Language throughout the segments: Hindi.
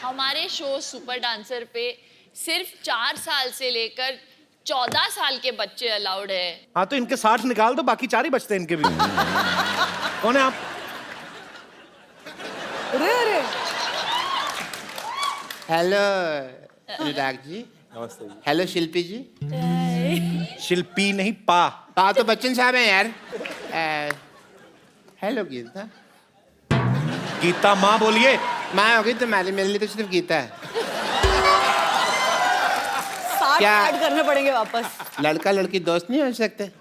हमारे शो सुपर डांसर पे सिर्फ 4 साल से लेकर 14 साल के बच्चे अलाउड है। हाँ तो इनके 60 निकाल दो, बाकी 4 ही बचते हैं इनके भी। कौन है आप? अरे अरे हेलो अनुराग जी। नमस्ते जी। हेलो शिल्पी जी। शिल्पी नहीं, पा। हाँ तो बच्चन साहब हैं यार। हेलो गीता। गीता माँ बोलिए। माँ होगी तुम्हारी, मेरे लिए तो सिर्फ गीता है। 60 क्या? ऐड करने पड़ेंगे वापस। लड़का लड़की दोस्त नहीं हो सकते?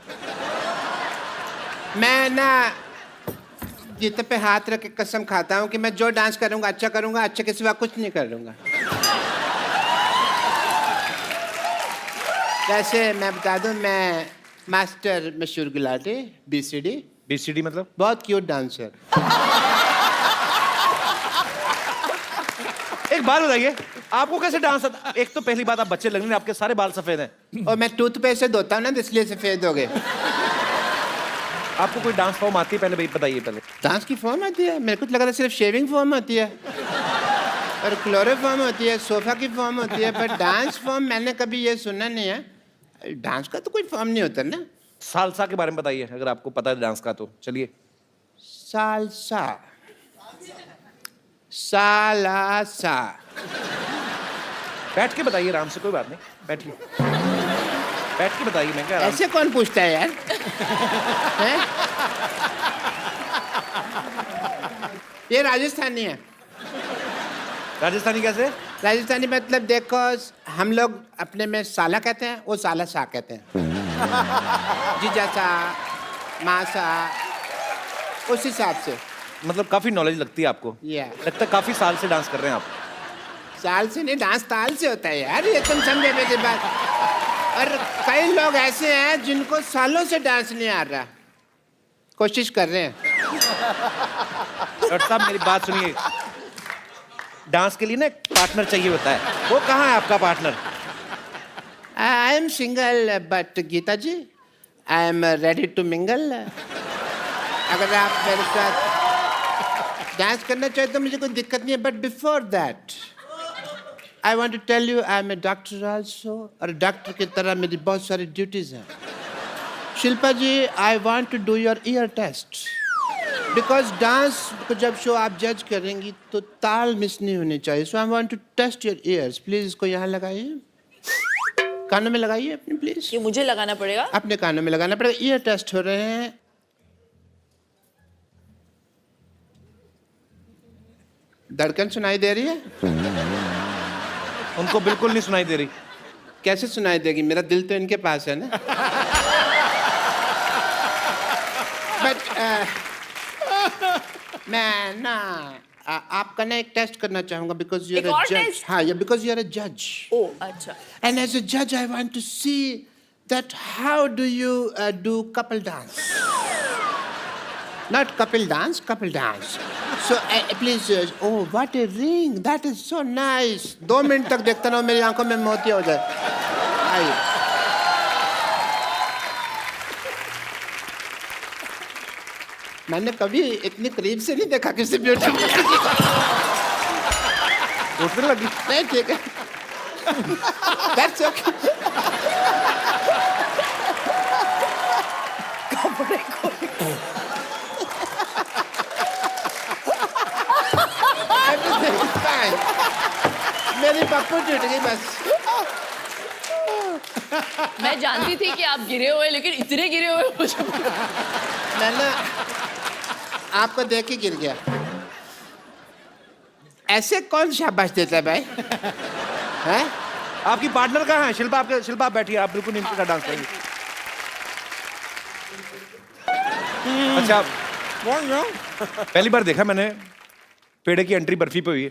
मैं ना गीता पे हाथ रख के कसम खाता हूँ कि मैं जो डांस करूँगा अच्छा करूँगा, अच्छे के सिवा कुछ नहीं करूँगा। वैसे मैं बता दूँ, मैं मास्टर मशहूर गुलाटी BCD। BCD मतलब? बहुत क्यूट डांसर। एक बात बताइए, आपको कैसे डांस आता? एक तो पहली बात, आप बच्चे लग रहे हैं, आपके सारे बाल सफेद हैं। और मैं टूथपेस्ट से धोता हूँ ना, इसलिए सफेद हो गए। आपको कोई डांस फॉर्म आती है? पहले भाई बताइए पहले। डांस की फॉर्म आती है? मेरे को तो लग रहा है सिर्फ शेविंग फॉर्म होती है और क्लोरोफॉर्म होती है, सोफा की फॉर्म होती है, पर डांस फॉर्म मैंने कभी ये सुना नहीं है। डांस का तो कोई फॉर्म नहीं होता ना। सालसा के बारे में बताइए, अगर आपको पता है डांस का तो चलिए। सालसा, सालासा। बैठ के बताइए आराम से, कोई बात नहीं, बैठिए। बैठ के बताइए, मैं क्या आराम से। ऐसे कौन पूछता है यार? हैं? ये राजस्थानी है। राजस्थानी कैसे? राजस्थानी मतलब देखो, हम लोग अपने में साला कहते हैं, वो साला सा कहते हैं। जीजा सा, माँ सा, उस हिसाब से। मतलब काफी नॉलेज लगती है आपको। लगता है काफी साल से डांस कर रहे हैं आप। साल से नहीं, डांस ताल से होता है यार, ये तुम समझे मेरी बात। और कई लोग ऐसे हैं जिनको सालों से डांस नहीं आ रहा, कोशिश कर रहे हैं। डॉक्टर साहब मेरी बात सुनिए, डांस के लिए ना एक पार्टनर चाहिए होता है। वो कहाँ है आपका partner? I am single but Geeta ji I am ready to mingle. अगर आप मेरे साथ डांस करना चाहे तो मुझे कोई दिक्कत नहीं है, but before that I want to tell you I am a doctor also, और डॉक्टर की तरह मेरी बहुत सारी ड्यूटीज हैं। Shilpa ji, I want to do your ear test, because dance को जब शो आप जज करेंगी तो ताल मिस नहीं होनी चाहिए। So I want to test your ears. Please इसको यहाँ लगाइए, कानों में लगाइए अपने, प्लीज। ये मुझे लगाना पड़ेगा? अपने कानों में लगाना पड़ेगा। ईयर टेस्ट हो रहे हैं। धड़कन सुनाई दे रही है? उनको बिल्कुल नहीं सुनाई दे रही। कैसे सुनाई देगी? मेरा दिल तो इनके पास है ना। बट मैं ना आपका ना एक टेस्ट करना चाहूंगा, बिकॉज यू आर अ जज। हाँ, बिकॉज यू आर अ जज। ओह अच्छा। एंड एज अ जज I want to see that how do you do couple dance, not Kapil dance, couple dance. So please, oh what a ring, that is so nice. 2 minute तक देखता रहो, मेरी आंखों में मोती हो जाए। आइए। मैंने कभी इतनी करीब से नहीं देखा किसी ब्यूटीफुल किसी को। उठने लगी। नहीं, ठीक है। That's okay. कपड़े को Everything is fine. मेरी पप्पू टूट गई बस। मैं जानती थी कि आप गिरे हुए, लेकिन इतने गिरे हुए मुझे। मैंने आपको देख के गिर गया। ऐसे कौन शाबाश देता है भाई? हैं? आपकी पार्टनर कहाँ है? शिल्पा, आपके शिल्पा आप बैठिए, आप बिल्कुल इनके साथ डांस करेंगे। अच्छा, पहली बार देखा मैंने पेड़े की एंट्री बर्फी पे हुई है।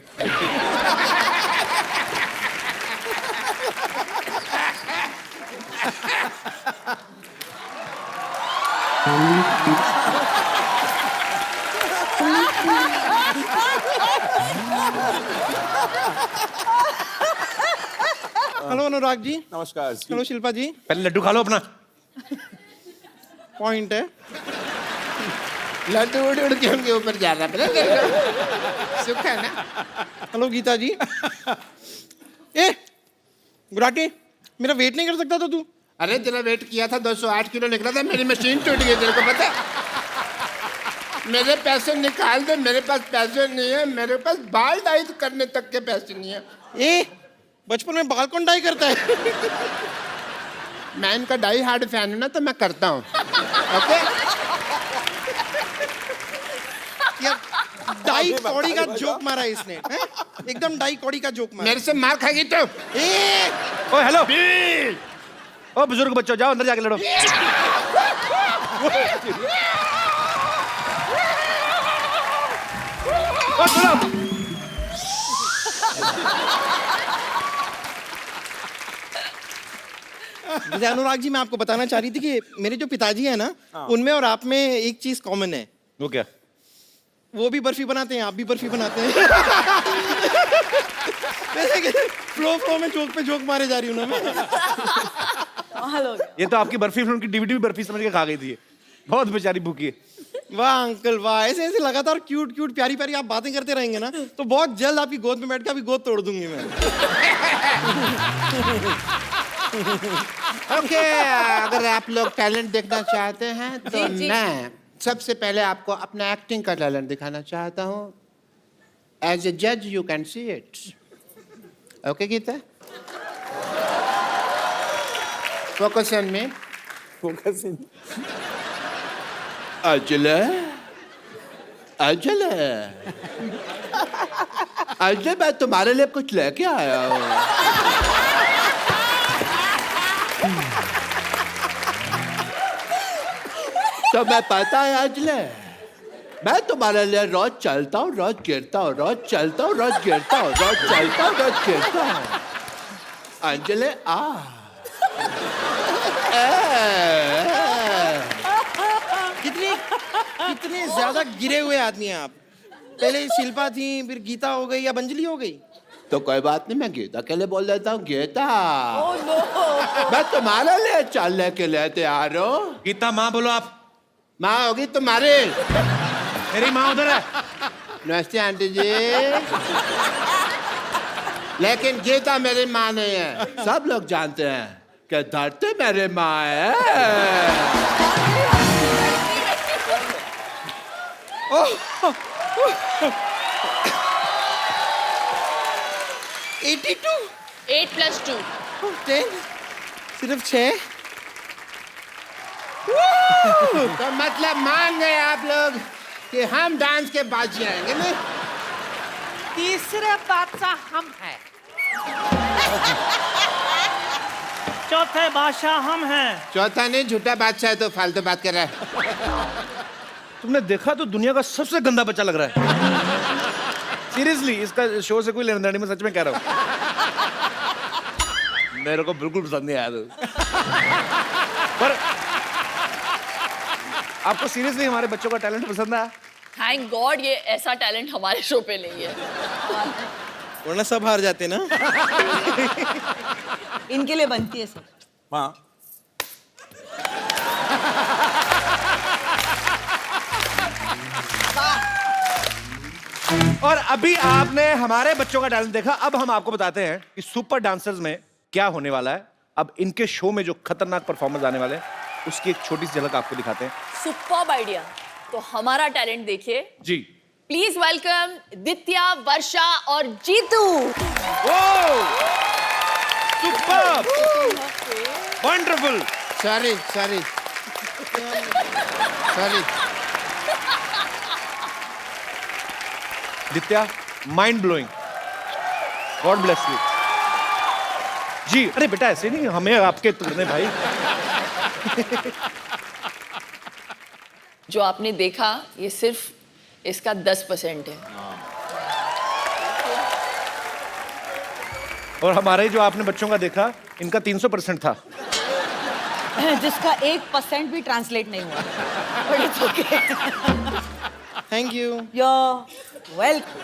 हेलो अनुराग जी। नमस्कार जी। हेलो शिल्पा जी। पहले लड्डू खा लो अपना। पॉइंट है। लड्डू उड़ उड़ के उनके ऊपर जा रहा है। सुख है ना? हेलो गीता जी। ए गुराटी, मेरा वेट नहीं कर सकता था तू? अरे तेरा वेट किया था 208 किलो निकला था, मेरी मशीन टूट गई, तेरे को पता है? मेरे पैसे निकाल दे, मेरे पास पैसे नहीं है, मेरे पास बाल डाई करने तक के पैसे नहीं है। ए बचपन में बाल कौन डाई करता है? मैं इनका डाई हार्ड फैन हूं ना, तो मैं करता हूँ। ओके? यार डाई कौड़ी का जोक मारा है इसने, हैं? एकदम डाई कौड़ी का जोक मारा। मेरे से मार खाएगी तो? ए ओ हेलो, ओ बुजुर्ग बच्चों, जाओ अंदर जाके लड़ो। ओ सुनो, जैसे अनुराग जी, मैं आपको बताना चाह रही थी कि मेरे जो पिताजी हैं ना, उनमें और आप में एक चीज कॉमन है। वो क्या? वो भी बर्फी बनाते हैं, आप भी बर्फी बनाते हैं। वैसे कि फ्लो में जोक पे जोक मारे जा रही हूँ ना मैं। कमाल हो गया। ये तो आपकी बर्फी फिल्म की डीवीडी भी बर्फी समझ के खा गई थी। बहुत बेचारी भूखी है। वाह अंकल वाह, ऐसे ऐसे लगातार क्यूट क्यूट प्यारी प्यारी आप बातें करते रहेंगे ना, तो बहुत जल्द आपकी गोद में बैठ के आपकी गोद तोड़ दूंगी मैं। ओके, अगर आप लोग टैलेंट देखना चाहते हैं तो जी। मैं सबसे पहले आपको अपना एक्टिंग का टैलेंट दिखाना चाहता हूँ। एज ए जज you can see it. Okay Geeta, focus on me. अजले अजले अजले, मैं तुम्हारे लिए कुछ लेके आया हूँ। तो मैं पता है अजले, मैं तुम्हारे लिए रोज चलता हूँ, रोज गिरता हूँ, रोज चलता हूँ, रोज गिरता हूँ, रोज चलता हूँ, रोज गिरता हूँ। अंजले आ कितने ज्यादा गिरे हुए आदमी हैं आप। पहले शिल्पा थी, फिर गीता हो गई, अब अंजलि हो गई। तो कोई बात नहीं, मैं गीता के लिए बोल देता हूँ। Gita, Oh no! मैं तुम्हारे लिए चलने के लिए तैयार हूँ। गीता माँ बोलो आप। माँ होगी तुम्हारी। मेरी माँ उधर है। नमस्ते आंटी जी। लेकिन गीता मेरी माँ नहीं है। सब लोग जानते हैं कि धरती मेरी माँ है। 82 8 + 2 10 सिर्फ 6। तो मतलब मान गए आप लोग कि हम डांस के बाजी आएंगे ना? तीसरे बादशाह हम हैं। चौथे बादशाह हम हैं। चौथा नहीं, झूठा बादशाह है तो फालतू बात कर रहा है। तुमने देखा तो दुनिया का सबसे गंदा बच्चा लग रहा है। सीरियसली, इसका शो से कोई लेना देना नहीं, मैं सच में कह रहा हूँ। मेरे को बिल्कुल पसंद नहीं आया तो। पर आपको सीरियसली हमारे बच्चों का टैलेंट पसंद आया? थैंक गॉड ये ऐसा टैलेंट हमारे शो पे नहीं है। वरना सब हार जाते ना। इनके लिए बनती है सर। हाँ। और अभी आपने हमारे बच्चों का टैलेंट देखा, अब हम आपको बताते हैं कि सुपर डांसर्स में क्या होने वाला है। अब इनके शो में जो खतरनाक परफॉर्मेंस आने वाले हैं, उसकी एक छोटी सी झलक आपको दिखाते हैं। Superb idea. तो हमारा टैलेंट देखिए। जी। प्लीज वेलकम दित्या, वर्षा और Jeetu. Superb, wonderful. Sorry sorry sorry. Ditya, mind blowing. God bless you. जी, अरे बेटा ऐसे नहीं, हमें आपके तुरने भाई। जो आपने देखा ये सिर्फ इसका 10% है। और हमारे जो आपने बच्चों का देखा, इनका 300% था। जिसका 1% भी ट्रांसलेट नहीं हुआ। But it's okay. Thank you. You're welcome.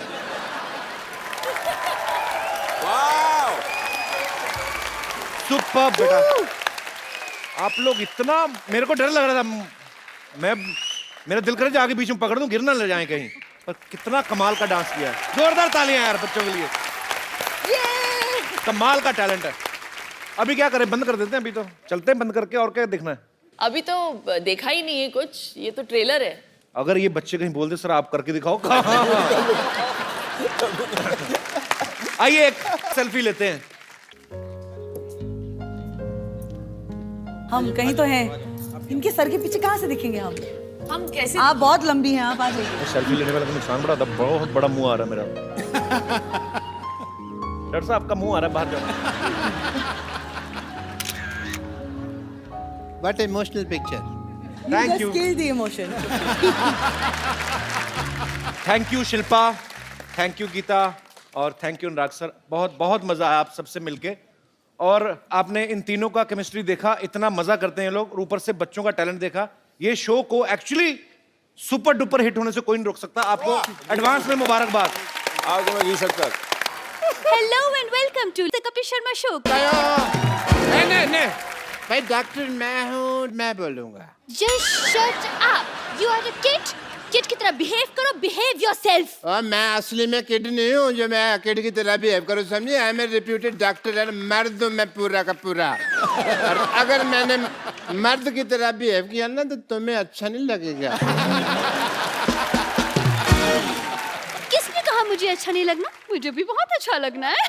Superb बेटा। आप लोग इतना, मेरे को डर लग रहा था। मैं मेरा दिल करे आगे बीच में पकड़ दूं, गिर ना ले जाए कहीं। पर कितना कमाल का डांस किया है, जोरदार तालियां यार बच्चों के लिए। कमाल का टैलेंट है। अभी क्या करें, बंद कर देते हैं? अभी तो चलते हैं बंद करके, और क्या देखना है? अभी तो देखा ही नहीं है कुछ, ये तो ट्रेलर है। अगर ये बच्चे कहीं बोल दे सर आप करके दिखाओ। आइए एक सेल्फी लेते हैं। हम कहीं तो हैं, इनके सर के पीछे कहाँ से दिखेंगे हम? कैसे? आप बहुत लंबी हैं, आप आ जाइए। सेल्फी लेने वाला का नुकसान बड़ा था, बहुत बड़ा मुंह आ रहा है मेरा। डॉक्टर साहब आपका मुंह आ रहा है, बाहर जाओ। What emotional picture. Thank you, Kill the emotion. Thank you Shilpa, thank you Geeta, और थैंक यू अनुराग सर। बहुत बहुत मजा आया आप सबसे मिलके, और आपने इन तीनों का केमिस्ट्री देखा, इतना मजा करते हैं लोग, और ऊपर से बच्चों का टैलेंट देखा। ये शो को एक्चुअली सुपर डुपर हिट होने से कोई नहीं रोक सकता। आपको एडवांस में मुबारकबाद। आज मैं जी सकता। Hello and welcome to the Kapil Sharma Show. नहीं भाई, डॉक्टर मैं हूँ, मैं बोलूंगा। Just shut up. You are a kid. Kid की तरह behave करो, behave yourself. और मैं असली में किड नहीं हूँ जो मैं किड की तरह बिहेव करूँ, समझे? I am a reputed doctor and मर्द हूँ मैं पूरा का पूरा। और अगर मैंने मर्द की तरह बिहेव किया ना तो तुम्हें अच्छा नहीं लगेगा। किसने कहा मुझे अच्छा नहीं लगना? मुझे भी बहुत अच्छा लगना है।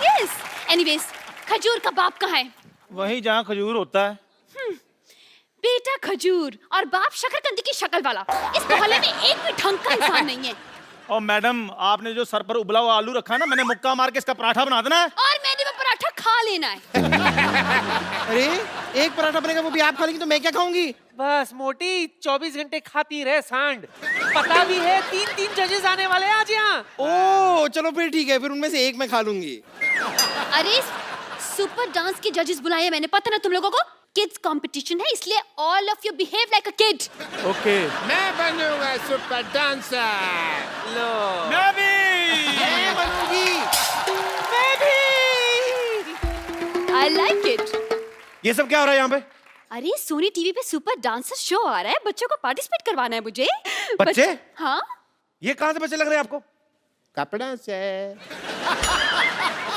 Yes. Anyways, खजूर का बाप कहाँ है? वही जहाँ खजूर होता है। बेटा खजूर और बाप शकरकंदी की शक्ल वाला। इस मोहल्ले में एक भी ढंग का इंसान नहीं है। और मैडम, आपने जो सर पर उबला हुआ आलू रखा ना, मैंने मुक्का मार के इसका पराठा बना देना है। और मैंने वो पराठा खा लेना है। अरे एक पराठा बनेगा, वो भी आप खा लेंगी तो मैं क्या खाऊंगी? बस मोटी 24 घंटे खाती रहे सांड। पता भी है 3 जजेस आने वाले हैं आज यहाँ। ओ चलो फिर ठीक है, फिर उनमें से एक मैं खा लूंगी। अरे सुपर डांस के जजेस बुलाए हैं मैंने, पता ना तुम लोगों को? किड्स कंपटीशन है, इसलिए all of you behave like a kid. Okay. मैं बनूंगा सुपर डांसर। लो, मैं भी। मैं बनूंगी। मैं भी। I like it. ये सब क्या हो रहा है यहाँ पे? अरे सोनी टीवी पे सुपर डांसर शो आ रहा है, बच्चों को पार्टिसिपेट करवाना है मुझे। बच्चे? हाँ। ये कहाँ से बच्चे लग रहे हैं आपको? कपड़ा से।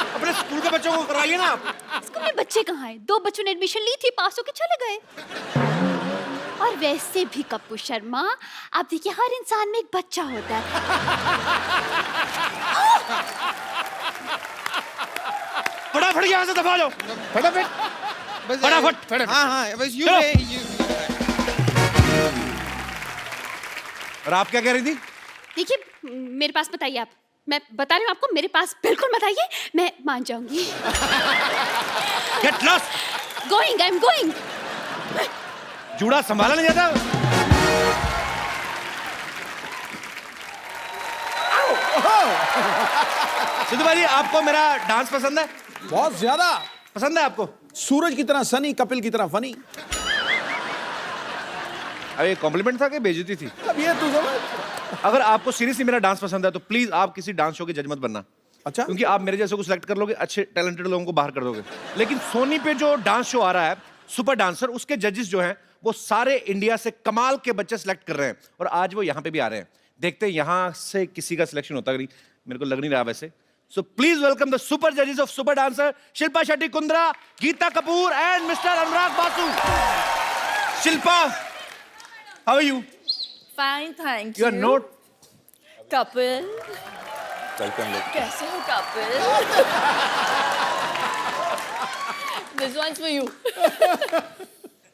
अपने स्कूल के बच्चों को कराइए ना आप। स्कूल में बच्चे कहाँ हैं? 2 बच्चों ने एडमिशन ली थी, पास होके चले गए। और वैसे भी कपूर शर्मा, आप देखिए हर इंसान में एक बच्चा होता है। फटाफट यहाँ से दफा जाओ, फटाफट बस फटाफट। हाँ हाँ बस यूं चलो। है, और आप क्या कह रही थी? देखिए मेरे पास बताइए आप, मैं बता रही हूँ आपको, मेरे पास बिल्कुल बताइए, मैं मान जाऊंगी। Get lost. Going, I am going. जूड़ा संभाला नहीं जाता। सिद्धू भाई, आपको मेरा डांस पसंद है? बहुत ज्यादा पसंद है आपको? सूरज की तरह सनी, कपिल की तरह फनी। अरे कॉम्प्लीमेंट था कि बेइज्जती थी? अब ये तू समझ। अगर आपको सीरियसली मेरा डांस पसंद है तो प्लीज आप किसी डांस शो के जज मत बनना। अच्छा। क्योंकि आप मेरे जैसे को सिलेक्ट कर लोगे, अच्छे टैलेंटेड लोगों को बाहर कर दोगे। लेकिन सोनी पे जो डांस शो आ रहा है सुपर डांसर, उसके जजेस जो हैं वो सारे इंडिया से कमाल के बच्चे सिलेक्ट कर रहे हैं, और आज वो यहाँ पे भी आ रहे हैं। देखते हैं यहाँ से किसी का सिलेक्शन होता है, मेरे को लग नहीं रहा वैसे। So please welcome the super जजेस of super dancer, Shilpa Shetty Kundra, Geeta Kapoor and mister Anurag Basu. Shilpa, how are you? Fine, thank you are not Kapil. चलते हैं लोग। कैसे हो Kapil? This one's for you.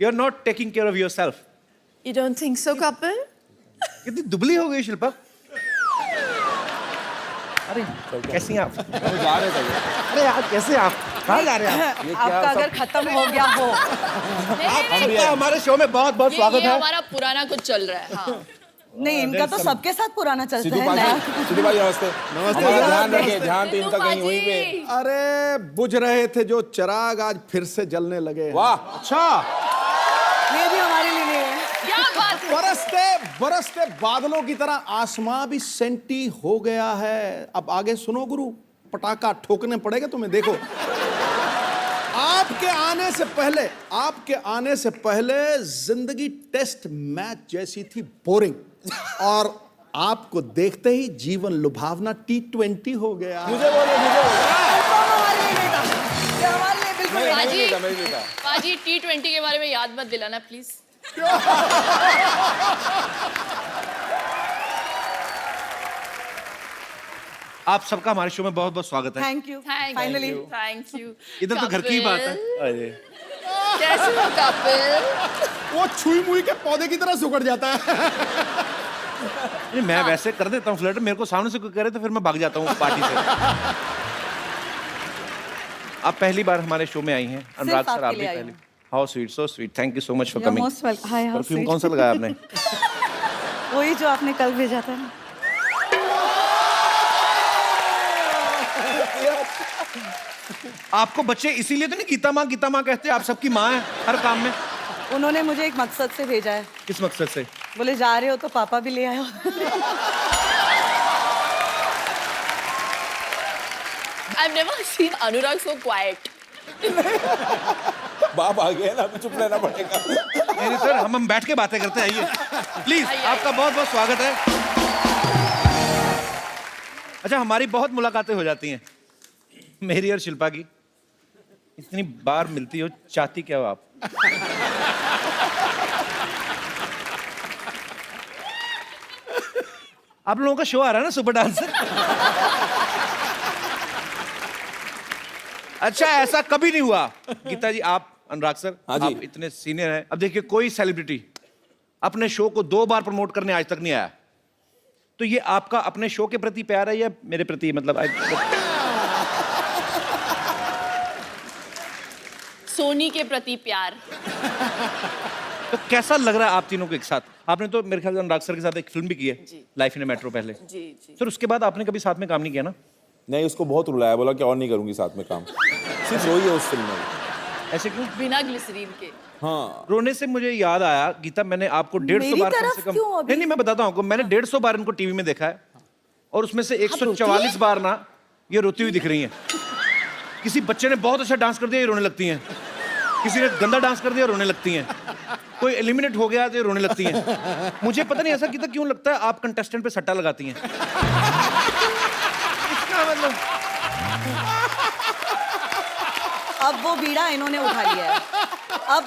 You are not taking care of yourself. You don't think so, Kapil? कितनी दुबली हो गई शिल्पा। अरे कैसी हैं आप? जा रहे थे। अरे यार कैसे आप? कहाँ जा रहे हैं आप? आपका अगर खत्म हो गया हो। आपका हमारे शो में बहुत बहुत स्वागत ये है। हमारा पुराना कुछ चल रहा है। हाँ। नहीं, इनका तो सबके साथ पुराना चलता सिद्धू है भाई, नया। सिद्धू भाई नमस्ते। हमारा ध्यान रखिए, ध्यान तो इनका कहीं वहीं पे। अरे बुझ रहे थे जो चिराग आज फिर से जलने लगे। वाह, अच्छा, ये भी हमारे लिए नहीं है। क्या बात है? बरसते बरसते बादलों की तरह आसमां भी सेंटी हो गया है। अब आगे सुनो गुरु, पटाखा ठोकने पड़ेगा तुम्हें, देखो। आपके आने से पहले जिंदगी टेस्ट मैच जैसी थी, बोरिंग, और आपको देखते ही जीवन लुभावना T20 हो गया। मुझे बोलो पाजी पाजी T20 के बारे में याद मत दिलाना प्लीज। आप सबका हमारे शो में बहुत बहुत स्वागत है। Thank you thank finally you thank you. इधर तो घर की ही बात है। कैसे हो कपिल? वो छुई मुई के पौधे की तरह सुकड़ जाता है। नहीं, मैं वैसे कर देता हूँ फ्लर्ट, मेरे को सामने से कोई करे तो फिर मैं भाग जाता हूँ पार्टी से। आप पहली बार हमारे शो में आई हैं अनुराग सर, आप भी पहली। How sweet, so sweet, thank you so much for coming. Perfume कौन सा लगाया आपने? वही जो आपने कल भेजा था ना। आपको बच्चे इसीलिए तो नहीं गीता माँ कहते, आप सबकी माँ है हर काम में। उन्होंने मुझे एक मकसद से भेजा है। किस मकसद से? बोले जा रहे हो तो पापा भी ले आयो। I've never seen Anurag so quiet. बाप आ गया ना, अभी चुप रहना पड़ेगा। नहीं सर, हम बैठ के बातें करते हैं, आइए प्लीज। आपका बहुत बहुत स्वागत है। अच्छा, हमारी बहुत मुलाकातें हो जाती हैं, मेरी और शिल्पा की। इतनी बार मिलती हो, चाहती क्या हो आप? आप लोगों का शो आ रहा है ना, सुपर डांसर। अच्छा, ऐसा कभी नहीं हुआ गीता जी, आप अनुराग सर, हाँ जी। आप इतने सीनियर हैं। अब देखिए, कोई सेलिब्रिटी अपने शो को 2 बार प्रमोट करने आज तक नहीं आया, तो ये आपका अपने शो के प्रति प्यार है या मेरे प्रति? मतलब सोनी के प्रति प्यार। तो कैसा लग रहा है आप तीनों को एक साथ? आपने तो मेरे ख्याल से अनुराग सर के साथ एक फिल्म भी की है, लाइफ इन ए मेट्रो पहले। जी जी। सर, उसके बाद आपने कभी साथ में काम नहीं किया ना? नहीं, उसको बहुत रुलाया, बोला कि और नहीं करूंगी साथ में काम, सिर्फ रोई है उस फिल्म में। ऐसे क्यों? बिना ग्लिसरीन के। हाँ, रोने से मुझे याद आया गीता, मैंने आपको 150 बार कम से कम, नहीं मैं बताता हूँ आपको, मैंने 150 बार इनको टीवी में देखा है, और उसमें से 144 बार ना ये रोती हुई दिख रही हैं। किसी बच्चे ने बहुत अच्छा डांस कर दिया, ये रोने लगती हैं। किसी ने गंदा डांस कर दिया, रोने लगती हैं। कोई एलिमिनेट हो गया तो ये रोने लगती हैं। मुझे पता नहीं ऐसा गीता क्यों लगता है आप कंटेस्टेंट पे सट्टा लगाती हैं। इसका मतलब अब वो बीड़ा इन्होंने उठा लिया है। अब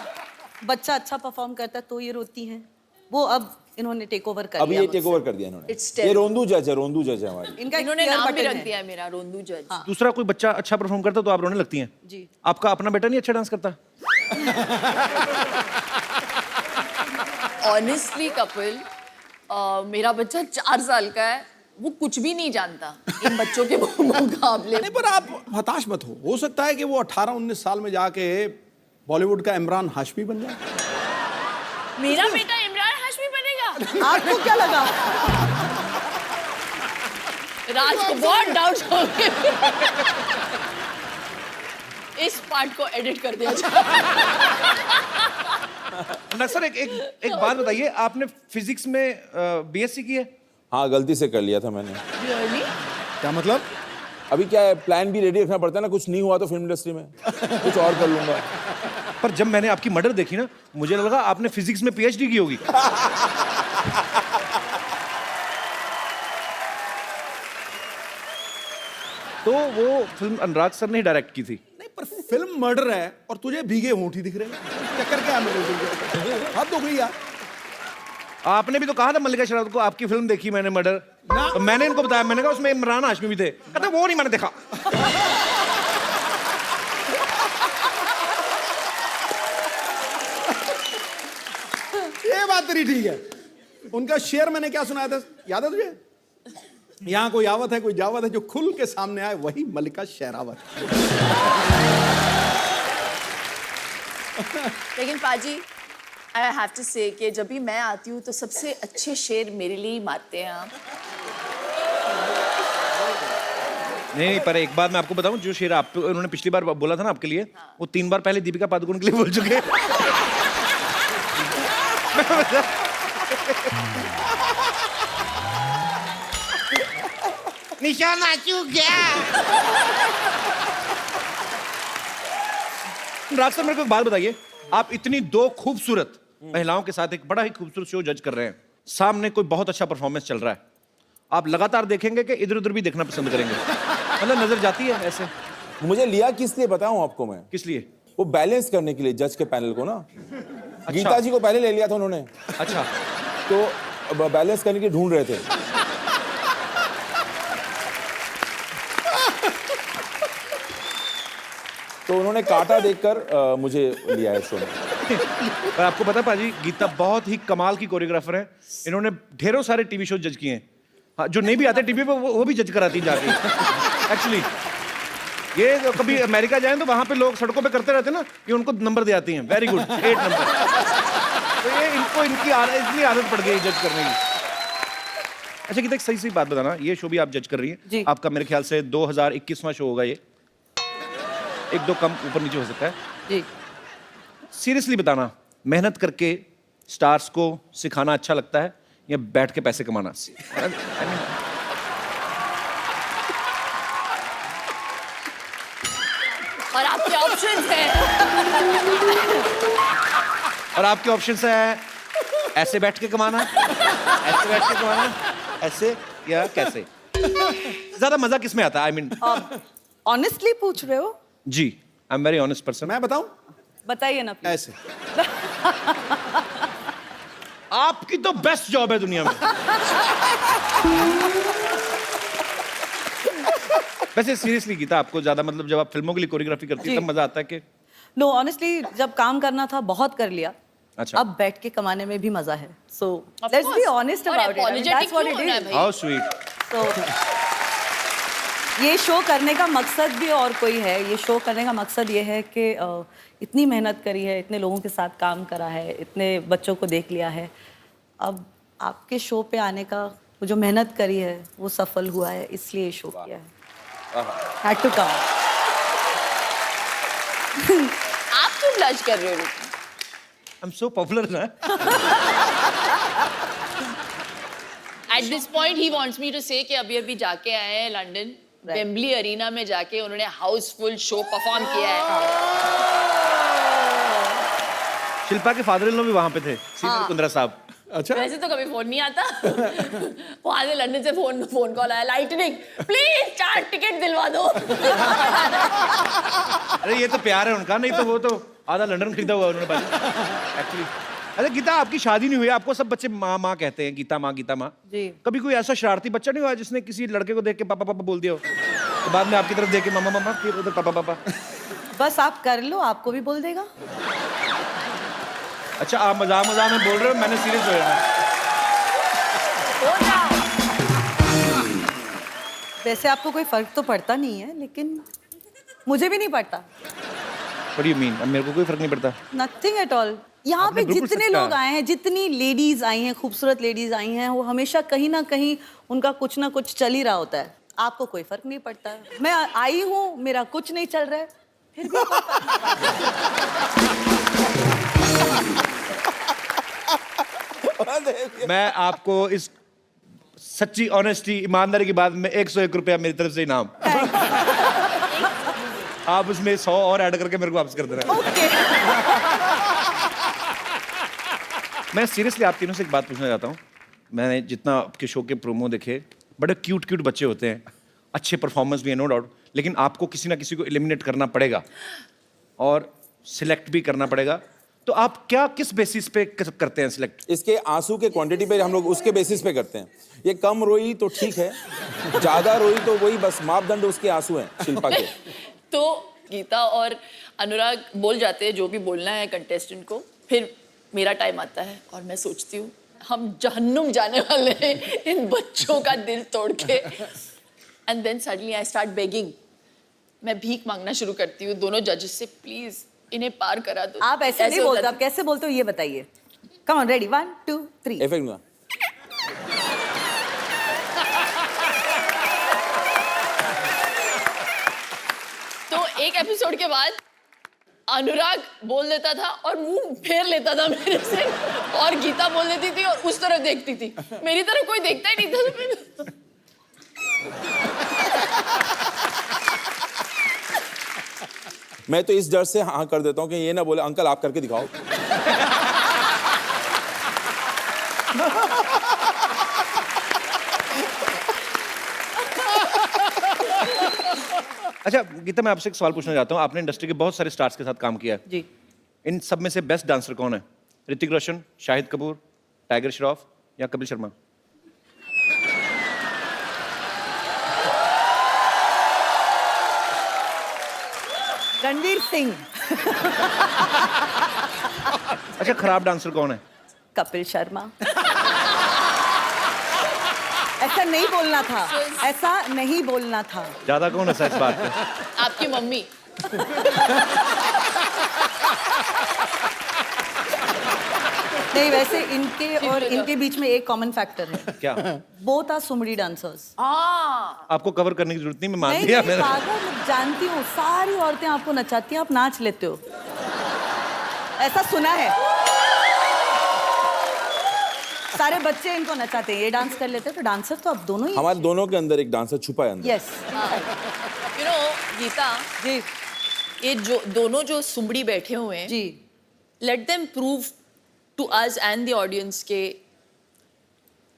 बच्चा अच्छा परफॉर्म करता है तो ये रोती हैं, वो अब इन्होंने टेक ओवर कर अभी लिया। ये टेक ओवर कर दिया इन्होंने। It's ये रोंदू जज है हमारी। इनका इन्होंने clear नाम भी button रख है। दिया है मेरा, रोंदू जज। दूसरा कोई बच्चा अच्छा परफॉर्म करता तो आप रोने लगती हैं? जी। आपका अपना बेटा नहीं अच्छा डांस करता? ऑनेस्टली कपिल, मेरा बच्चा 4 साल का है, वो कुछ भी नहीं जानता इन बच्चों के मुकाबले। नहीं, पर आप हताश मत हो सकता है कि वो 18-19 साल में जाके बॉलीवुड का इमरान हाशमी बन जाए। मेरा बेटा इमरान हाशमी बनेगा? आपको क्या लगा? राज को बहुत डाउट हो गए। इस पार्ट को एडिट कर दिया जाए। सर, एक बात बताइए, आपने फिजिक्स में बीएससी की है? हाँ, गलती से कर लिया था मैंने। Really? क्या मतलब? अभी क्या है, प्लान भी रेडी रखना पड़ता है ना, कुछ नहीं हुआ तो फिल्म इंडस्ट्री में कुछ और कर लूंगा। पर जब मैंने आपकी मर्डर देखी ना, मुझे लगा आपने फिजिक्स में पीएचडी की होगी। तो वो फिल्म अनुराग सर ने डायरेक्ट की थी। नहीं, पर फिल्म मर्डर है और तुझे भीगे होंठ ही दिख रहे हैं। चक्कर क्या है मेरे? हाथ तो गई यार। आपने भी तो कहा था मल्लिका शेरावत को, आपकी फिल्म देखी मैंने मर्डर, तो मैंने इनको बताया, मैंने कहा उसमें इमरान हाशमी भी थे। कहते वो नहीं मैंने देखा। ये बात तेरी ठीक है। उनका शेर मैंने क्या सुनाया था, याद है तुझे? यहाँ कोई आवत है, कोई जावत है, जो खुल के सामने आए वही मल्लिका शेरावत। लेकिन पाजी, आई हैव टू से कि जब भी मैं आती हूँ तो सबसे अच्छे शेर मेरे लिए ही मारते हैं आप। नहीं, पर एक बात मैं आपको बताऊं, जो शेर आप उन्होंने पिछली बार बोला था ना आपके लिए, वो 3 बार पहले दीपिका पादुकोण के लिए बोल चुके हैं। निशाना चूक गया। अनुराग सर, मेरे को एक बात बताइए, आप इतनी दो खूबसूरत महिलाओं के साथ एक बड़ा ही खूबसूरत शो जज कर रहे हैं, सामने कोई बहुत अच्छा परफॉर्मेंस चल रहा है, आप लगातार देखेंगे कि इधर उधर भी देखना पसंद करेंगे? मतलब नजर जाती है ऐसे? मुझे लिया किस लिए बताऊं आपको मैं? किस लिए? वो बैलेंस करने के लिए जज के पैनल को ना। गीता जी को पहले ले लिया था उन्होंने, अच्छा, तो बैलेंस करने के लिए ढूंढ रहे थे। तो उन्होंने काटा देखकर मुझे लिया है शो में। और आपको पता पाजी, गीता बहुत ही कमाल की कोरियोग्राफर है, इन्होंने ढेरों सारे टीवी शो जज किए हैं। हाँ, जो नहीं भी आते टीवी पे वो भी जज कराती जाके। एक्चुअली ये तो कभी अमेरिका जाएं तो वहां पे लोग सड़कों पे करते रहते हैं ना, ये उनको नंबर दे आती हैं, वेरी गुड, 8 नंबर। तो ये इनको इतनी आदत पड़ गई जज करने की। अच्छा गीता, एक सही बात बताना, ये शो भी आप जज कर रही हैं, आपका मेरे ख्याल से 2021वां शो होगा ये, 1-2 कम ऊपर नीचे हो सकता है जी। सीरियसली बताना, मेहनत करके स्टार्स को सिखाना अच्छा लगता है या बैठ के पैसे कमाना? और आपके ऑप्शंस हैं। और आपके ऑप्शंस है ऐसे बैठ के कमाना, ऐसे बैठ के कमाना, ऐसे या कैसे? ज्यादा मजा किसमें आता है? आई मीन ऑनेस्टली पूछ रहे हो? जी, I am very honest person. मैं बताऊं? बताइए ना please। ऐसे। आपकी तो बेस्ट जॉब है दुनिया में। वैसे सीरियसली गीता, आपको ज्यादा मतलब जब आप फिल्मों के लिए कोरियोग्राफी करती है तब मजा आता है कि? नो ऑनेस्टली, जब काम करना था बहुत कर लिया। अच्छा। अब बैठ के कमाने में भी मजा है, so let's be honest about it, that's what it is. How sweet. तो ये शो करने का मकसद भी और कोई है, ये शो करने का मकसद ये है कि इतनी मेहनत करी है, इतने लोगों के साथ काम करा है, इतने बच्चों को देख लिया है, अब आपके शो पे आने का वो जो मेहनत करी है वो सफल हुआ है, इसलिए ये शो किया है। Had to come। आप क्यों ब्लश कर रहे हो? I'm so popular ना। At this point he wants me to say कि अभी जाके आए हैं लंदन, वेम्बली अरीना में जाके उन्होंने हाउसफुल शो परफॉर्म किया है। शिल्पा के फादर इन लॉ भी वहां पे थे, सीनियर कुंद्रा साहब। अच्छा, वैसे तो कभी फोन नहीं आता। वहां से लंदन से फोन कॉल आया, लाइटनिंग प्लीज 4 टिकट दिलवा दो। अरे ये तो प्यार है उनका, नहीं तो वो तो आधा लंदन खरीदा हुआ उन्होंने एक्चुअली। अरे गीता, आपकी शादी नहीं हुई, आपको सब बच्चे माँ माँ कहते हैं, गीता माँ गीता माँ। जी। कभी कोई ऐसा शरारती बच्चा नहीं हुआ जिसने किसी लड़के को देख के पापा पापा बोल दिया हो, तो बाद में आपकी तरफ देख के मामा मामा, फिर उधर पापा पापा? बस आप कर लो, आपको भी बोल देगा। अच्छा, आप मजाक में बोल रहे हो, मैंने सीरियस हो जाना। वैसे आपको कोई फर्क तो पड़ता नहीं है, लेकिन मुझे भी नहीं पड़ता। What do you mean? अब मेरे को कोई फर्क नहीं पड़ता। Nothing at all. यहाँ पे आपने बिल्कुल जितने सच कहा। लोग आए हैं, जितनी लेडीज आई हैं, खूबसूरत लेडीज आई हैं, वो हमेशा कहीं ना कहीं उनका कुछ ना कुछ चल ही रहा होता है। आपको कोई फर्क नहीं पड़ता है। मैं आई हूँ, मेरा कुछ नहीं चल रहा है, फिर भी कोई फर्क नहीं पड़ता। मैं आपको इस सच्ची ऑनेस्टी ईमानदारी की बात में 101 रुपया मेरी तरफ से इनाम। आप उसमें 100 और ऐड करके मेरे को वापस कर देना। मैं सीरियसली आप तीनों से एक बात पूछना चाहता हूँ। मैंने जितना आपके शो के प्रोमो देखे, बड़े क्यूट बच्चे होते हैं, अच्छे परफॉर्मेंस भी है नो डाउट, लेकिन आपको किसी ना किसी को एलिमिनेट करना पड़ेगा और सिलेक्ट भी करना पड़ेगा। तो आप क्या किस बेसिस पे करते हैं सिलेक्ट? इसके आंसू के क्वांटिटी पे हम लोग उसके बेसिस पे करते हैं। ये कम रोई तो ठीक है, ज्यादा रोई तो वही बस मापदंड उसके आंसू हैं शिल्पा के। तो गीता और अनुराग बोल जाते हैं जो भी बोलना है कंटेस्टेंट को, फिर मेरा टाइम आता है और मैं सोचती हूँ हम जहन्नुम जाने वाले हैं इन बच्चों का दिल तोड़ के। And then suddenly I start begging, मैं भीख मांगना शुरू करती हूँ दोनों जजेस से, प्लीज इन्हें पार करा दो। आप ऐसे नहीं बोलते, आप कैसे बोलते हो ये बताइए। Come on, ready, 1 2 3। इफेक्ट में तो एक एपिसोड के बाद अनुराग बोल देता था और मुंह फेर लेता था मेरे से, और गीता बोल देती थी और उस तरफ देखती थी, मेरी तरफ कोई देखता ही नहीं था। मैं तो इस डर से हाँ कर देता हूँ कि ये ना बोले अंकल आप करके दिखाओ। अच्छा गीता, मैं आपसे एक सवाल पूछना चाहता हूँ। आपने इंडस्ट्री के बहुत सारे स्टार्स के साथ काम किया है, जी। इन सब में से बेस्ट डांसर कौन है? ऋतिक रोशन, शाहिद कपूर, टाइगर श्रॉफ या कपिल शर्मा? रणवीर सिंह। अच्छा खराब डांसर कौन है? कपिल शर्मा। ऐसा नहीं बोलना था, ऐसा नहीं बोलना था। ज्यादा कौन है सच बात पे? आपकी मम्मी। नहीं, वैसे इनके और इनके बीच में एक कॉमन फैक्टर है। क्या? बोथ आर सुमड़ी डांसर्स। आपको कवर करने की जरूरत नहीं, मैं मान नहीं, लिया नहीं, मैंने। पागल, मैं जानती हूँ सारी औरतें आपको नचाती हैं, आप नाच लेते हो, ऐसा सुना है। सारे बच्चे इनको नचाते हैं, ये डांस कर लेते हैं, तो डांसर तो आप दोनों ही। हमारे दोनों के अंदर एक डांसर छुपा है अंदर। Yes. You know Geeta, ji ये जो दोनों जो सुमड़ी बैठे हुए हैं, जी। Let them prove to us and the audience के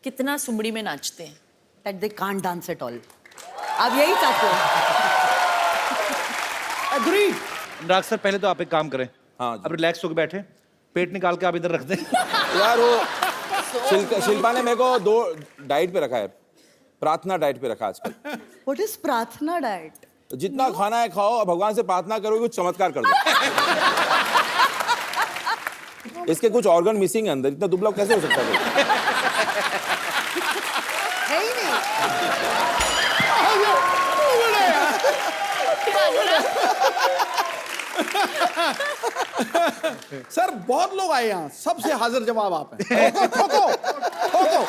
कितना सुमड़ी में नाचते हैं। That they can't dance at all. आप यही चाहते हो? एग्री। अनुराग सर, पहले तो आप एक काम करें, हाँ जी। अब रिलैक्स होकर बैठे, पेट निकाल के आप इधर रख दें। यार वो शिल्पा ने मेरे को 2 डाइट पे रखा है, प्रार्थना डाइट पे रखा आजकल। व्हाट इज प्रार्थना डाइट? जितना खाना है खाओ और भगवान से प्रार्थना करो कुछ चमत्कार कर दो। इसके कुछ ऑर्गन मिसिंग है अंदर, इतना दुबला कैसे हो सकता है? है ही नहीं। सर बहुत लोग आए यहाँ, सबसे हाजिर जवाब आप हैं। ठोको ठोको ठोको।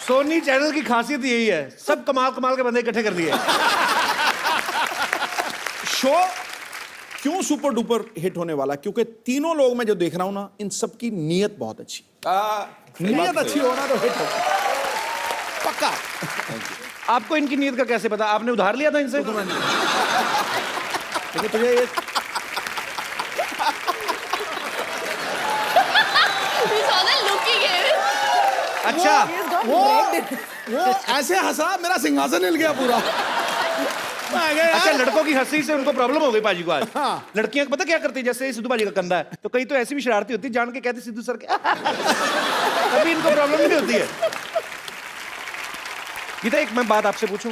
सोनी चैनल की खासियत यही है, सब कमाल कमाल के बंदे इकट्ठे कर दिए। शो क्यों सुपर डुपर हिट होने वाला? क्योंकि तीनों लोग मैं जो देख रहा हूं ना, इन सबकी नीयत बहुत अच्छी। नीयत अच्छी होना तो हिट होगा पक्का। आपको इनकी नीयत का कैसे पता? आपने उधार लिया था इनसे? लेकिन तुझे ये अच्छा वो ऐसे हंसा, मेरा सिंहासन हिल गया पूरा। मैं गया अच्छा, यार। लड़कों की हंसी से उनको प्रॉब्लम हो गई पाजी को आज। हाँ। लड़कियां पता क्या करती है, जैसे सिद्धू पाजी का कंधा है तो कई तो ऐसी भी शरारती होती है, जान के कहती सिद्धू सर के। तभी इनको प्रॉब्लम नहीं होती है। गीता, एक मैं बात आपसे पूछूं,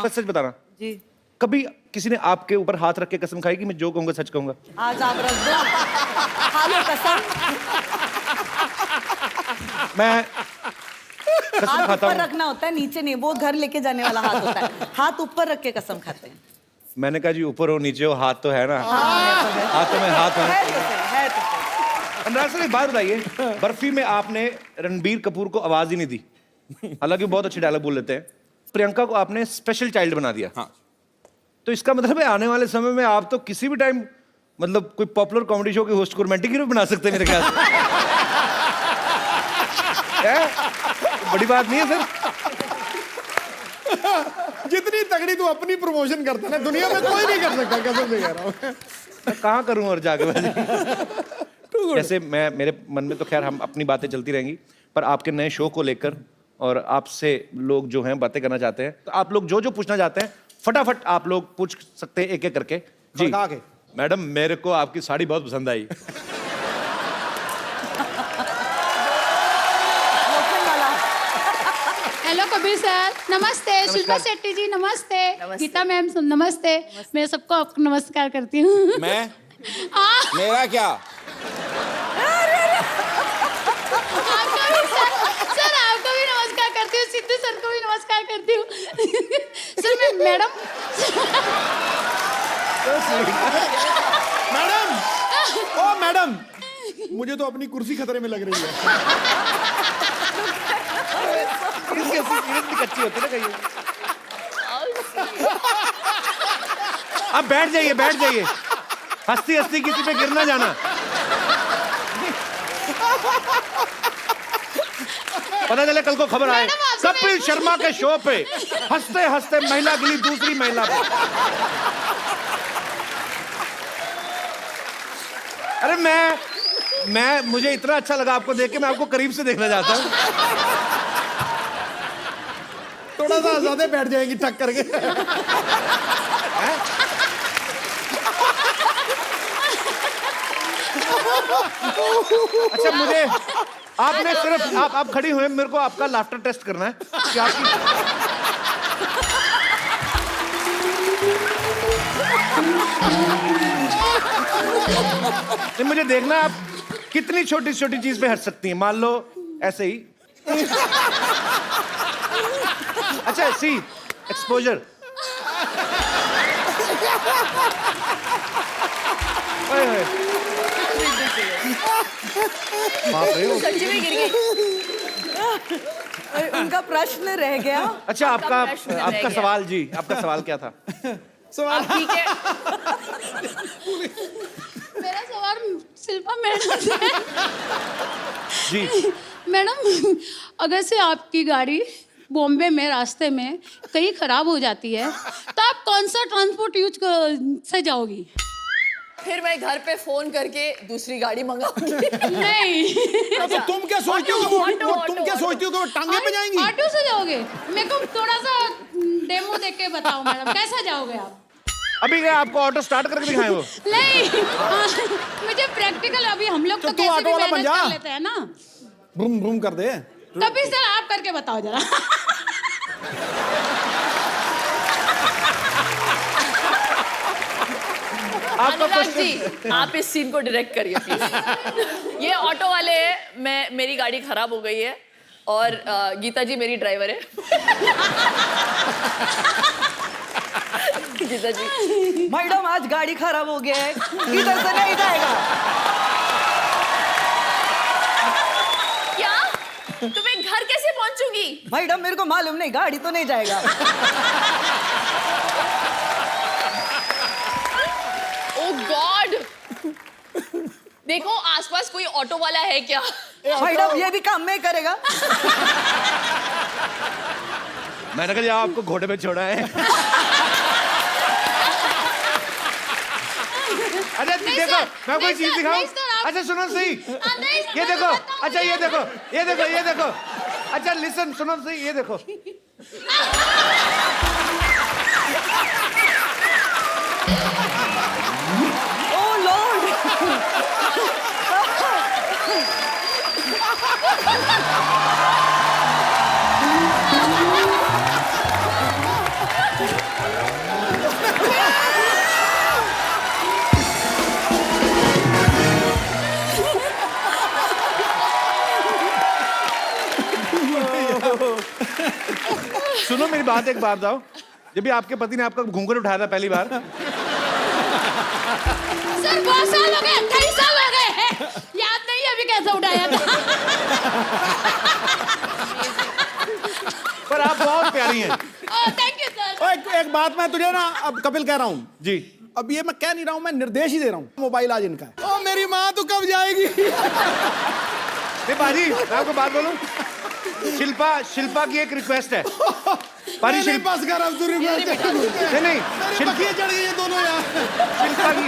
सच सच बताना, जी। कभी किसी ने आपके ऊपर हाथ रख के कसम खाई कि मैं जो कहूंगा सच कहूंगा? आज आप रख दो, खा लो कसम। मैं कसम हाथ खाता ऊपर हूं। रखना होता है, नीचे नहीं। वो घर लेके जाने वाला हाथ होता है, हाथ ऊपर रख के कसम खाते हैं। मैंने कहा जी ऊपर हो नीचे हो, हाथ तो है ना। हाँ, हाथ तो में हाथ है है। तो सही, है तो सही। अनुराग सर, एक बात बताइए, बर्फी में आपने रणबीर कपूर को आवाज ही नहीं दी, हालांकि बहुत अच्छे डायलॉग बोल लेते हैं। प्रियंका को आपने स्पेशल चाइल्ड बना दिया। हाँ। तो इसका मतलब है आने वाले समय में आप तो किसी भी टाइम मतलब कोई पॉपुलर कॉमेडी शो के होस्ट को रोमांटिक हीरो बना सकते हैं मेरे ख्याल से। बड़ी बात नहीं है सर। जितनी तगड़ी तू अपनी प्रमोशन करता है ना, दुनिया में कोई नहीं कर सकता, कसम से कह रहा हूं। मैं कहाँ करूँ और जाके जैसे मैं, मेरे मन में तो खैर हम अपनी बातें चलती रहेंगी, पर आपके नए शो को लेकर और आपसे लोग जो हैं बातें करना चाहते हैं, तो आप लोग जो जो पूछना चाहते हैं फटाफट आप लोग पूछ सकते हैं एक एक करके। जी खड़का के। मैडम, मेरे को आपकी साड़ी बहुत पसंद आई। हेलो कबीर सर, नमस्ते। शिल्पा शेट्टी जी नमस्ते। गीता मैम नमस्ते। मैं सबको आपको नमस्कार करती हूँ। मैं मेरा क्या? आपका भी सर आपको भी नमस्कार करती हूँ, सिद्धू सर को भी नमस्कार करती हूँ। सर मैं मैडम मैडम, ओ मैडम, मुझे तो अपनी कुर्सी खतरे में लग रही है। कच्ची होती है ना कहीं। अब बैठ जाइए, बैठ जाइए, हंसती हंसती किसी पे गिर ना जाना। पता चले कल को खबर आए। मैडम कपिल शर्मा के शो पे हंसते हंसते महिला गिरी दूसरी महिला पे। अरे मैं मुझे इतना अच्छा लगा आपको देख के, मैं आपको करीब से देखना चाहता हूँ। थोड़ा सा ज्यादा बैठ जाएंगी टक करके। अच्छा मुझे आपने सिर्फ आप खड़ी हुए, मेरे को आपका लाफ्टर टेस्ट करना है कि आपकी नहीं, मुझे देखना है आप कितनी छोटी छोटी चीज पे हंस सकती हैं। मान लो ऐसे ही। अच्छा सी एक्सपोजर। सच्ची में गिर गई। उनका प्रश्न रह गया। अच्छा आपका प्रश्न रह आपका गया। सवाल जी, आपका सवाल क्या था? सवाल आप ठीक है? मेरा सवाल शिल्पा मैडम से है। जी मैडम, अगर से आपकी गाड़ी बॉम्बे में रास्ते में कहीं खराब हो जाती है तो आप कौन सा ट्रांसपोर्ट से जाओगी? फिर मैं घर पे फोन करके दूसरी गाड़ी मंगाऊंगी। नहीं, तो तुम क्या सोचती हो कि तुम क्या सोचती हो कि वो टांगे पे जाएंगी? ऑटो से जाओगे? मेरे को थोड़ा सा डेमो देख के बताओ मैडम, कैसा जाओगे आप? अभी क्या आपको ऑटो स्टार्ट करके दिखाएं वो? नहीं, मुझे प्रैक्टिकल, अभी हम लोग तो तू कैसे ऑटो भी वाला बन मैनेज जा। कर लेते हैं ना। ब्रूम ब्रूम कर दे। तभी सर आप करके बताओ जरा। अनुराग जी, आप इस सीन को डायरेक्ट करिए प्लीज। ये ऑटो वाले हैं, मेरी गाड़ी खराब हो गई है और गीता जी मेरी ड्राइवर है। गीता जी, मैडम आज गाड़ी खराब हो गया है, इधर से नहीं जाएगा। क्या? तो मैं घर कैसे पहुंचूंगी? मैडम मेरे को मालूम नहीं, गाड़ी तो नहीं जाएगा। ओह गॉड! देखो आसपास कोई ऑटो वाला है क्या? मैडम ये भी काम नहीं करेगा। मैंने कहा आपको घोड़े पे छोड़ा है। अच्छा देखो, मैं कोई चीज दिखाऊं? अच्छा सुनो सही, ये देखो। अच्छा ये देखो, ये देखो, ये देखो। अच्छा लिसन, सुनो सही, ये देखो। Oh lord. सुनो मेरी बात एक बार बताओ, जब भी आपके पति ने आपका घूंघट उठाया था पहली बार, सर बहुत साल हो गए, 28 साल हो गए हैं। याद नहीं अभी कैसे उठाया था। पर आप बहुत प्यारी हैं। Thank you sir. एक बात मैं तुझे ना अब कपिल कह रहा हूँ जी। अब ये मैं कह नहीं रहा हूँ, मैं निर्देश ही दे रहा हूँ। मोबाइल आज इनका है। ओ मेरी माँ तू कब जाएगी? नहीं बाजी, मैं आपको बात बोलूं, शिल्पा की एक रिक्वेस्ट है। पारी नहीं बस कर अब तू रिक्वेस्ट नहीं शिल्पा चढ़ गई ये दोनों यार। शिल्पा की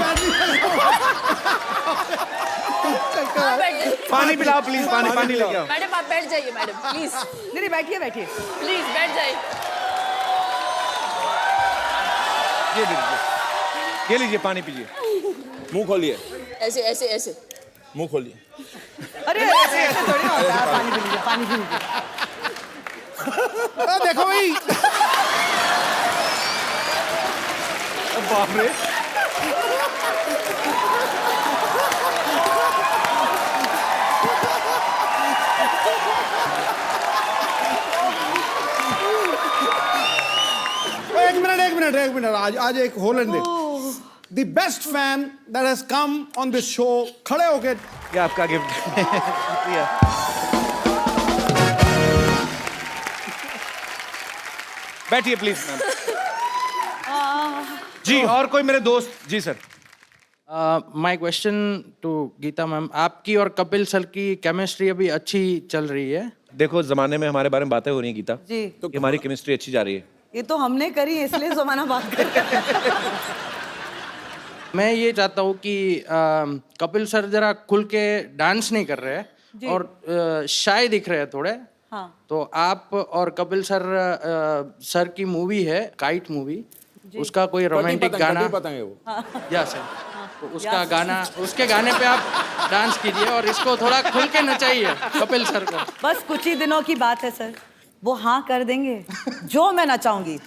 पानी पिलाओ प्लीज, पानी लेके आओ। मैडम आप बैठ जाइए मैडम प्लीज, नहीं बैठिए बैठिए। प्लीज बैठ जाइए। ये लीजिए पानी पीजिए। मुंह खोलिए, ऐसे ऐसे ऐसे। मुंह खोलिए। अरे ऐसे थोड़ी ना होता है। पानी पी लीजिए, पानी पी लीजिए। देखो भाई, बाप रे। एक मिनट आज एक हो लेने दे। The best fan that has come on this show, खड़े होके। ये आपका गिफ्ट है। बैठिए प्लीज मैम। जी और कोई मेरे दोस्त? जी sir. My question to Geeta ma'am, आपकी और कपिल सर की केमिस्ट्री अभी अच्छी चल रही है। देखो जमाने में हमारे बारे में बातें हो रही हैं गीता, जी तो हमारी केमिस्ट्री अच्छी जा रही है। ये तो हमने करी है, इसलिए जमाना बात कर रहा है। मैं ये चाहता हूँ कि कपिल सर जरा खुल के डांस नहीं कर रहे हैं और शाय दिख रहे हैं थोड़े। हाँ। तो आप और कपिल सर की मूवी है काइट मूवी, उसका कोई रोमांटिक गाना। पतंग है वो। या सर, तो उसका गाना, उसके गाने पे आप डांस कीजिए और इसको थोड़ा खुल के नचाइए कपिल सर को। बस कुछ ही दिनों की बात है सर, वो हाँ कर देंगे जो मैं नचाऊंगी,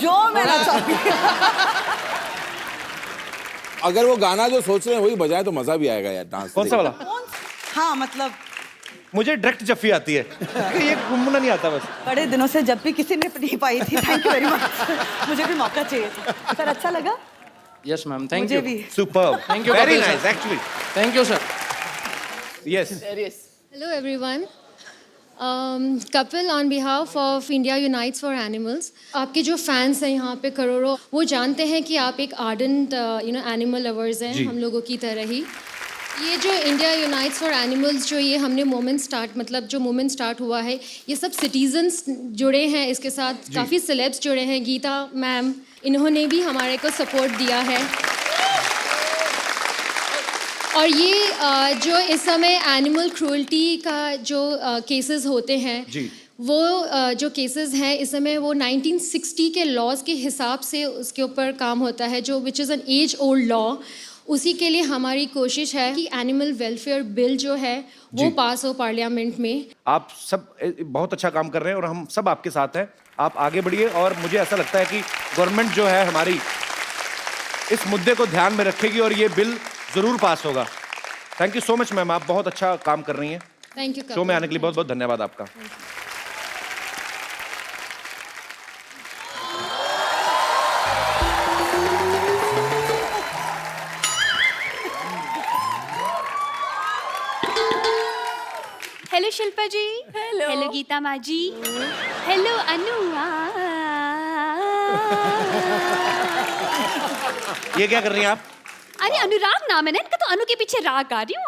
जो मैं नचाऊंगी। अगर वो गाना जो सोच रहे हैं वही बजाए तो मजा भी आएगा यार डांस। कौन सा वाला? हाँ मतलब मुझे डायरेक्ट जफ्फी आती है, ये घूमना नहीं आता बस। बड़े दिनों से जब भी किसी ने नहीं पाई थी। थैंक यू वेरी मच, मुझे भी मौका चाहिए था सर। अच्छा लगा? यस मैम, थैंक मुझे यू। भी। Superb, Thank you, very Kapil sir. Nice actually. Thank you sir. Yes Hello everyone. Kapil, on behalf of India Unites for Animals, आपके जो फैंस हैं यहाँ पे करोड़ों, वो जानते हैं कि आप एक आर्डेंट एनिमल लवर्स हैं, हम लोगों की तरह ही। ये जो इंडिया यूनाइट्स फॉर एनिमल्स जो ये हमने मूवमेंट स्टार्ट हुआ है, ये सब सिटीजन्स जुड़े हैं इसके साथ, काफ़ी सेलेब्स जुड़े हैं। गीता मैम, इन्होंने भी हमारे को सपोर्ट दिया है। और ये जो इस समय एनिमल क्रूअल्टी का जो केसेस होते हैं, वो जो केसेस हैं इस समय वो 1960 के लॉज के हिसाब से उसके ऊपर काम होता है, जो which is an age old law. उसी के लिए हमारी कोशिश है कि एनिमल वेलफेयर बिल जो है वो पास हो पार्लियामेंट में। आप सब बहुत अच्छा काम कर रहे हैं और हम सब आपके साथ हैं। आप आगे बढ़िए और मुझे ऐसा लगता है कि गवर्नमेंट जो है हमारी इस मुद्दे को ध्यान में रखेगी और ये बिल जरूर पास होगा। Thank you so much ma'am, आप बहुत अच्छा काम कर रही हैं। Thank you. शो में आने के लिए बहुत बहुत धन्यवाद आपका। हेलो शिल्पा जी। हेलो गीता माँ जी। हेलो अनु। ये क्या कर रही हैं आप? अरे अनुराग नाम है ना इनका, तो अनु के पीछे राग गा रही हूँ।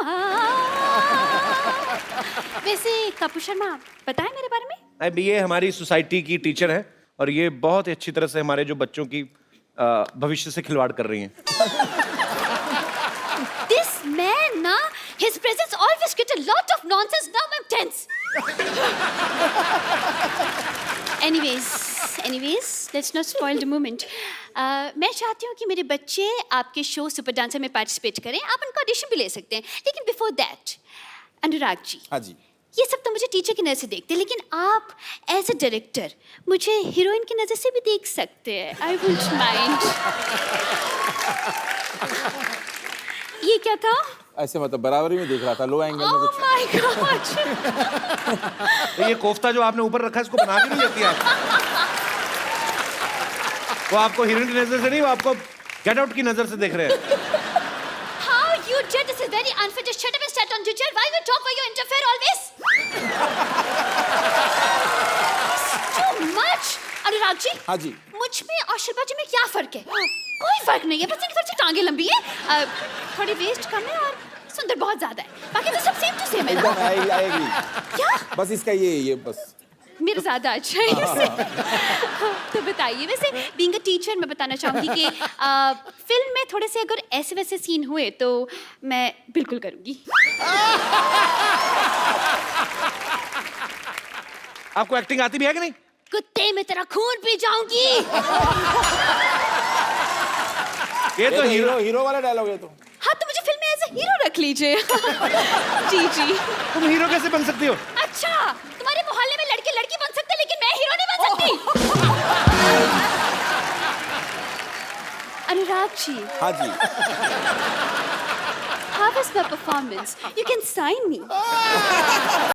वैसे कपूर शर्मा, बताएं मेरे बारे में। अब ये हमारी सोसाइटी की टीचर हैं और ये बहुत ही अच्छी तरह से हमारे जो बच्चों की भविष्य से खिलवाड़ कर रही हैं। This man, na, his presence always get a lot of nonsense. Now I'm tense. Anyways, let's not spoil the moment. मैं चाहती हूँ कि मेरे बच्चे आपके शो सुपर डांसर में पार्टिसिपेट करें। आप उनका ऑडिशन भी ले सकते हैं, लेकिन बिफोर दैट अनुराग जी। हाँ जी। ये सब तो मुझे टीचर की नज़र से देखते हैं, लेकिन आप एज अ डायरेक्टर मुझे हीरोइन की नज़र से भी देख सकते हैं। I wouldn't mind. ये क्या था? ऐसे मतलब बराबरी में देख रहा था, लो एंगल में Oh कुछ। my God! तो ये कोफ्ता जो आपने ऊपर रखा है इसको बना के नहीं लेती आप? वो आपको हीरोइन की नजर से नहीं, वो आपको गेट आउट की नजर से देख रहे हैं। How you did this is very unfair. Just shut up and stand on your chair. Why you talk? Why you interfere always? Too much. Anurag ji. हाँ जी। मुझ में और शिल्पा जी में क्या फर्क है? कोई फर्क नहीं है, बस इनकी थोड़ी सी टांगे लंबी है, थोड़ी वेस्ट कम है और सुंदर बहुत ज्यादा है। बाकी तो सब सेम टू सेम है ना? एकदम आएगी। क्या? बस इसका ये बस। मेरा ज्यादा अच्छा है इससे। तो बताइए, वैसे बीइंग अ टीचर मैं बताना चाहूंगी कि फिल्म में थोड़े से अगर ऐसे वैसे सीन हुए तो मैं बिल्कुल करूंगी। आपको एक्टिंग आती भी है कि नहीं? कुत्ते में तेरा खून पी जाऊंगी। ये तो हीरो वाला डायलॉग है तो। हाँ, तो मुझे फिल्म में एज ए हीरो रख लीजिए। जी। तुम हीरो कैसे बन सकती हो? अच्छा, तुम्हारे मोहल्ले में लड़के लड़की बन सकते, लेकिन मैं हीरो नहीं बन सकती। अनुराग जी। हाँ जी। How was my performance? You can sign me.